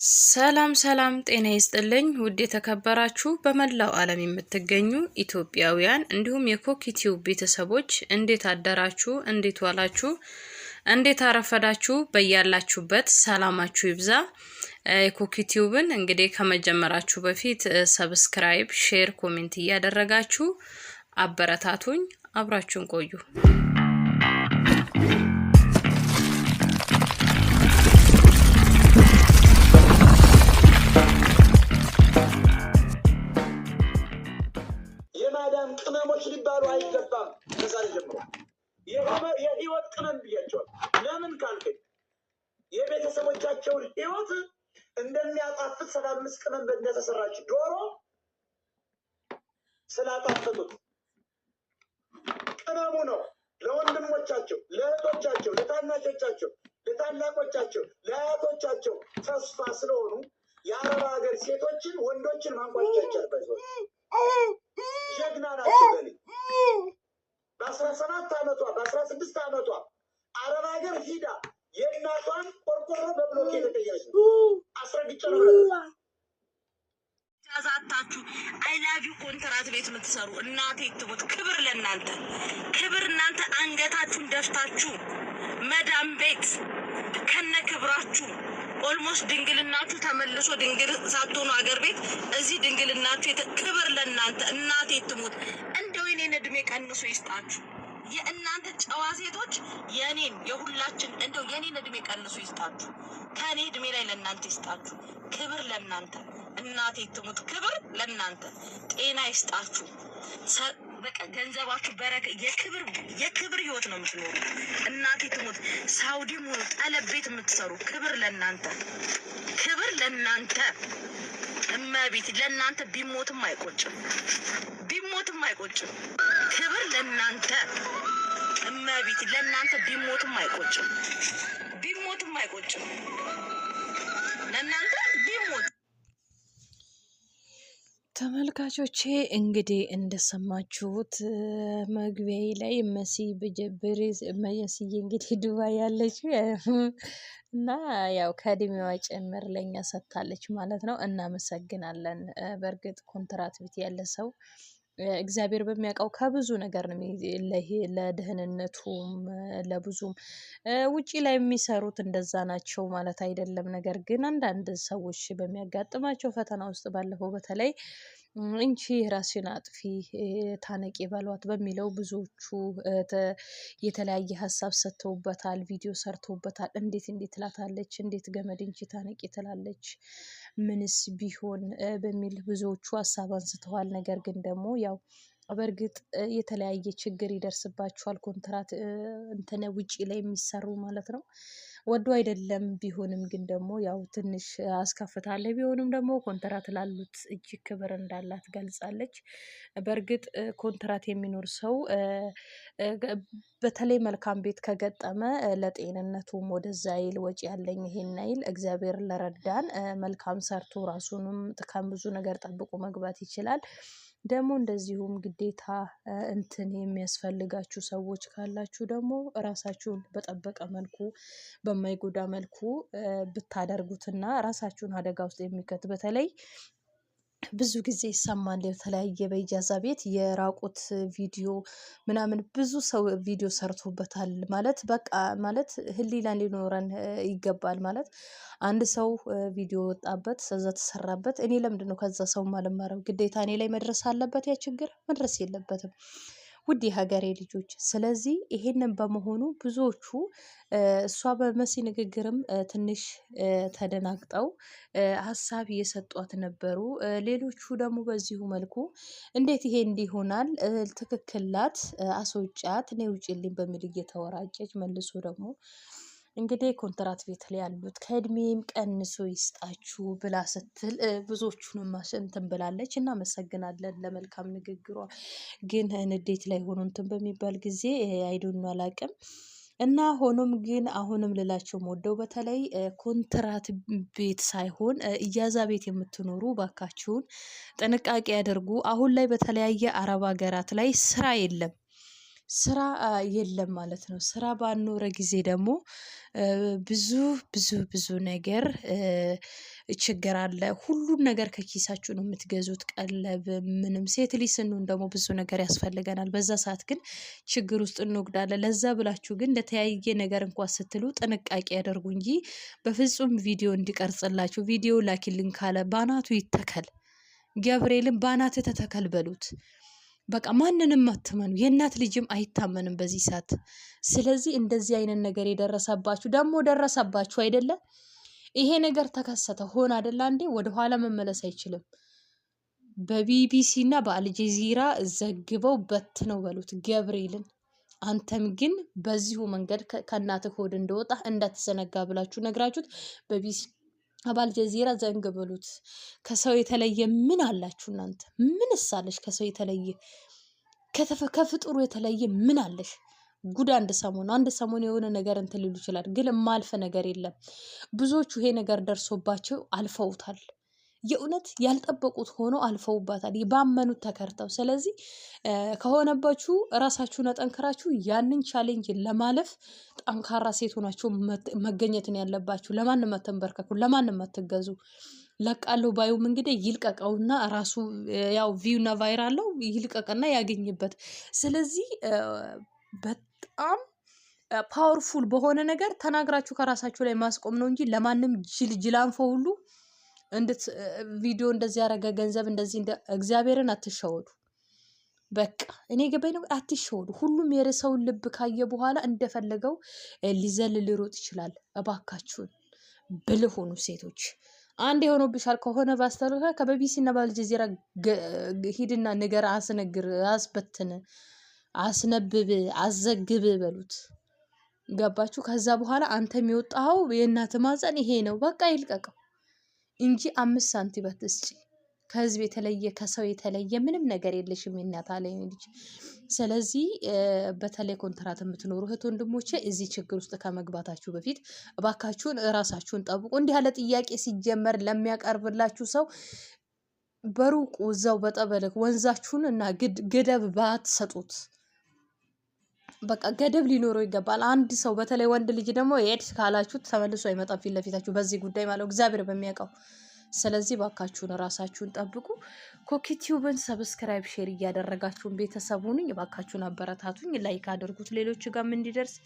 ሰላም ሰላም ጤና ይስጥልኝ ውድ የተከበራችሁ በመላው ዓለም የምትገኙ ኢትዮጵያውያን እንዲሁም የኮኪቲዩብ ቤተሰቦች እንዴት አደራችሁ እንዴት ዋላችሁ እንዴት አረፈዳችሁ በያላችሁበት ሰላማችሁ ይብዛ። የኮኪቲዩብን እንግዲህ ከመጀመራችሁ በፊት ሰብስክራይብ ሼር ኮሜንት እያደረጋችሁ አበረታቱኝ አብራችሁን ቆዩ። ቅመሞች ሊባሉ አይገባም። ከዛሬ ጀምሮ የህይወት ቅመም ብያቸዋል። ለምን ካልከኝ የቤተሰቦቻቸውን ህይወት እንደሚያጣፍጥ 75 ቅመም እንደተሰራች ዶሮ ስላጣፈጡት ቅመሙ ነው ለወንድሞቻቸው፣ ለእህቶቻቸው፣ ለታናሾቻቸው፣ ለታላቆቻቸው፣ ለአያቶቻቸው ተስፋ ስለሆኑ የአረብ ሀገር ሴቶችን ወንዶችን ማንቋጫ ይቻልበት ጀግና ናቸው። ለኔ በ17 ዓመቷ በ16 ዓመቷ አረብ ሀገር ሂዳ የእናቷን ቆርቆሮ በብሎክ የተቀየረች ነው። አስረግጬ ነው ዛታችሁ አይላቪ ኮንትራት ቤት የምትሰሩ እናቴ ትሞት ክብር ለእናንተ ክብር። እናንተ አንገታችሁን ደፍታችሁ መዳም ቤት ከነ ክብራችሁ ኦልሞስት ድንግልናችሁ ተመልሶ ድንግል ሳትሆኑ አገር ቤት እዚህ ድንግልናችሁ ክብር ለእናንተ እናቴ ትሞት። እንደው የኔን እድሜ ቀንሶ ይስጣችሁ። የእናንተ ጨዋ ሴቶች የኔን የሁላችን እንደው የኔን እድሜ ቀንሶ ይስጣችሁ። ከኔ እድሜ ላይ ለእናንተ ይስጣችሁ። ክብር ለእናንተ እናቴ ትሙት። ክብር ለእናንተ ጤና ይስጣችሁ። በቃ ገንዘባችሁ በረከ የክብር ህይወት ነው የምትኖሩ። እናቴ ትሙት። ሳውዲ ሙሉ ጠለብ ቤት የምትሰሩ ክብር ለእናንተ ክብር ለእናንተ። እመቤት ለእናንተ ቢሞትም አይቆጭም ቢሞትም አይቆጭም። ክብር ለእናንተ እመቤት ለእናንተ ቢሞትም አይቆጭም ቢሞትም አይቆጭም። ለእናንተ ቢሞት ተመልካቾቼ እንግዲህ እንደሰማችሁት መግቢያ ላይ መሲ በጀብሪ መሲዬ እንግዲህ ዱባይ ያለችው እና ያው ከእድሜዋ ጨምር ለኛ ሰጥታለች ማለት ነው። እናመሰግናለን። በእርግጥ ኮንትራት ቤት ያለ ሰው እግዚአብሔር በሚያውቀው ከብዙ ነገር ነው ለደህንነቱም ለብዙም ውጪ ላይ የሚሰሩት እንደዛ ናቸው ማለት አይደለም። ነገር ግን አንዳንድ ሰዎች በሚያጋጥማቸው ፈተና ውስጥ ባለፈው በተለይ እንቺ ራስሽን አጥፊ ታነቂ በሏት በሚለው ብዙዎቹ የተለያየ ሀሳብ ሰጥተውበታል፣ ቪዲዮ ሰርተውበታል። እንዴት ትላታለች፣ እንዴት ገመድ እንቺ ታነቂ ትላለች፣ ምንስ ቢሆን በሚል ብዙዎቹ ሀሳብ አንስተዋል። ነገር ግን ደግሞ ያው በእርግጥ የተለያየ ችግር ይደርስባቸዋል። ኮንትራት ውጪ ላይ የሚሰሩ ማለት ነው። ወዶ አይደለም ቢሆንም ግን ደግሞ ያው ትንሽ አስከፍታለ። ቢሆንም ደግሞ ኮንትራት ላሉት እጅግ ክብር እንዳላት ገልጻለች። በእርግጥ ኮንትራት የሚኖር ሰው በተለይ መልካም ቤት ከገጠመ ለጤንነቱም ወደዛ ይል ወጪ ያለኝ ይሄን አይል እግዚአብሔር ለረዳን መልካም ሰርቶ ራሱንም ከብዙ ነገር ጠብቆ መግባት ይችላል። ደግሞ እንደዚሁም ግዴታ የሚያስፈልጋችሁ ሰዎች ካላችሁ ደግሞ ራሳችሁን በጠበቀ መልኩ በማይጎዳ መልኩ ብታደርጉትና ራሳችሁን አደጋ ውስጥ የሚከት በተለይ ብዙ ጊዜ ይሰማል። የተለያየ በኢጃዛ ቤት የራቁት ቪዲዮ ምናምን ብዙ ሰው ቪዲዮ ሰርቶበታል ማለት በቃ ማለት ህሊና ሊኖረን ይገባል። ማለት አንድ ሰው ቪዲዮ ወጣበት ከዛ ተሰራበት፣ እኔ ለምንድነው ከዛ ሰው ማለማረው? ግዴታ እኔ ላይ መድረስ አለበት? ያ ችግር መድረስ የለበትም ውድ የሀገሬ ልጆች። ስለዚህ ይሄንን በመሆኑ ብዙዎቹ እሷ በመሲ ንግግርም ትንሽ ተደናግጠው ሀሳብ እየሰጧት ነበሩ። ሌሎቹ ደግሞ በዚሁ መልኩ እንዴት ይሄ እንዲሆናል ትክክላት አስወጫት እኔ ውጭልኝ በሚል እየተወራጨች መልሶ ደግሞ እንግዲህ ኮንትራት ቤት ላይ ያሉት ከእድሜም ቀንሶ ይስጣችሁ ብላ ስትል ብዙዎቹንም እንትን ብላለች። እናመሰግናለን ለመልካም ንግግሯ። ግን ንዴት ላይ ሆኖ እንትን በሚባል ጊዜ አይዶን አላቅም እና ሆኖም ግን አሁንም ልላቸው ወደው በተለይ ኮንትራት ቤት ሳይሆን ኢጃዛ ቤት የምትኖሩ ባካችሁን ጥንቃቄ ያደርጉ። አሁን ላይ በተለያየ አረብ ሀገራት ላይ ስራ የለም ማለት ነው። ስራ ባኖረ ጊዜ ደግሞ ብዙ ነገር ችግር አለ። ሁሉን ነገር ከኪሳችሁ ነው የምትገዙት። ቀለብ ምንም ሴት ልጅ ስንሆን ደግሞ ብዙ ነገር ያስፈልገናል። በዛ ሰዓት ግን ችግር ውስጥ እንወግዳለን። ለዛ ብላችሁ ግን ለተለያየ ነገር እንኳን ስትሉ ጥንቃቄ ያደርጉ እንጂ በፍጹም ቪዲዮ እንዲቀርጽላችሁ ቪዲዮ ላኪልን ካለ ባናቱ ይተከል። ገብርኤልን ባናት ተተከል በሉት። በቃ ማንንም አትመኑ። የእናት ልጅም አይታመንም በዚህ ሰዓት። ስለዚህ እንደዚህ አይነት ነገር የደረሰባችሁ ደግሞ ደረሰባችሁ አይደለም። ይሄ ነገር ተከሰተ ሆነ አይደለ? አንዴ ወደ ኋላ መመለስ አይችልም። በቢቢሲ እና በአልጀዚራ ዘግበው በት ነው በሉት ገብርኤልን። አንተም ግን በዚሁ መንገድ ከእናትህ ሆድ እንደወጣ እንዳትዘነጋ ብላችሁ ነግራችሁት በቢቢሲ በአልጀዚራ ዘንግ በሉት። ከሰው የተለየ ምን አላችሁ እናንተ? ምን ሳለሽ ከሰው የተለየ ከፍጡሩ የተለየ ምን አለሽ? ጉድ አንድ ሰሞን የሆነ ነገር እንትን ሊሉ ይችላል፣ ግን የማልፈ ነገር የለም። ብዙዎቹ ይሄ ነገር ደርሶባቸው አልፈውታል። የእውነት ያልጠበቁት ሆኖ አልፈውባታል፣ ባመኑት ተከርተው። ስለዚህ ከሆነባችሁ ራሳችሁን አጠንክራችሁ ያንን ቻሌንጅ ለማለፍ ጠንካራ ሴት ሆናችሁ መገኘትን ያለባችሁ። ለማንም አትንበርከኩ፣ ለማንም አትገዙ። ለቃለው ባዩም እንግዲህ ይልቀቀውና ራሱ ያው ቪውና ቫይራል ነው ይልቀቅና ያገኝበት። ስለዚህ በጣም ፓወርፉል በሆነ ነገር ተናግራችሁ ከራሳችሁ ላይ ማስቆም ነው እንጂ ለማንም ጅላንፎ ሁሉ ቪዲዮ እንደዚህ ያደረገ ገንዘብ እንደዚህ እግዚአብሔርን አትሸወዱ። በቃ እኔ ገባኝ ነው። አትሸወዱ። ሁሉም የሰውን ልብ ካየ በኋላ እንደፈለገው ሊዘል ሊሮጥ ይችላል። እባካችሁን ብልህ ሆኑ ሴቶች። አንድ የሆነብሻል ከሆነ ባስተሩካ ከቢቢሲ እና በአልጀዚራ ሂድና ነገር አስነግር፣ አስበትን፣ አስነብብ፣ አዘግብ በሉት። ገባችሁ? ከዛ በኋላ አንተ የሚወጣው የእናት ማፀን ይሄ ነው በቃ ይልቀቀው እንጂ 5 ሳንቲም አትስጪ። ከህዝብ የተለየ ከሰው የተለየ ምንም ነገር የለሽም የእናት አለ ልጅ። ስለዚህ በተለይ ኮንትራት የምትኖሩ እህት ወንድሞቼ እዚህ ችግር ውስጥ ከመግባታችሁ በፊት እባካችሁን ራሳችሁን ጠብቁ። እንዲህ ያለ ጥያቄ ሲጀመር ለሚያቀርብላችሁ ሰው በሩቁ እዛው በጠበልክ ወንዛችሁን እና ገደብ ባትሰጡት። በቃ ገደብ ሊኖረው ይገባል። አንድ ሰው በተለይ ወንድ ልጅ ደግሞ የት ካላችሁት ተመልሶ አይመጣም ፊት ለፊታችሁ በዚህ ጉዳይ ማለት እግዚአብሔር በሚያውቀው። ስለዚህ ባካችሁን ራሳችሁን ጠብቁ። ኮኪቲዩብን ሰብስክራይብ ሼር እያደረጋችሁን ቤተሰቡን ባካችሁን አበረታቱኝ። ላይክ አድርጉት ሌሎች ጋርም እንዲደርስ።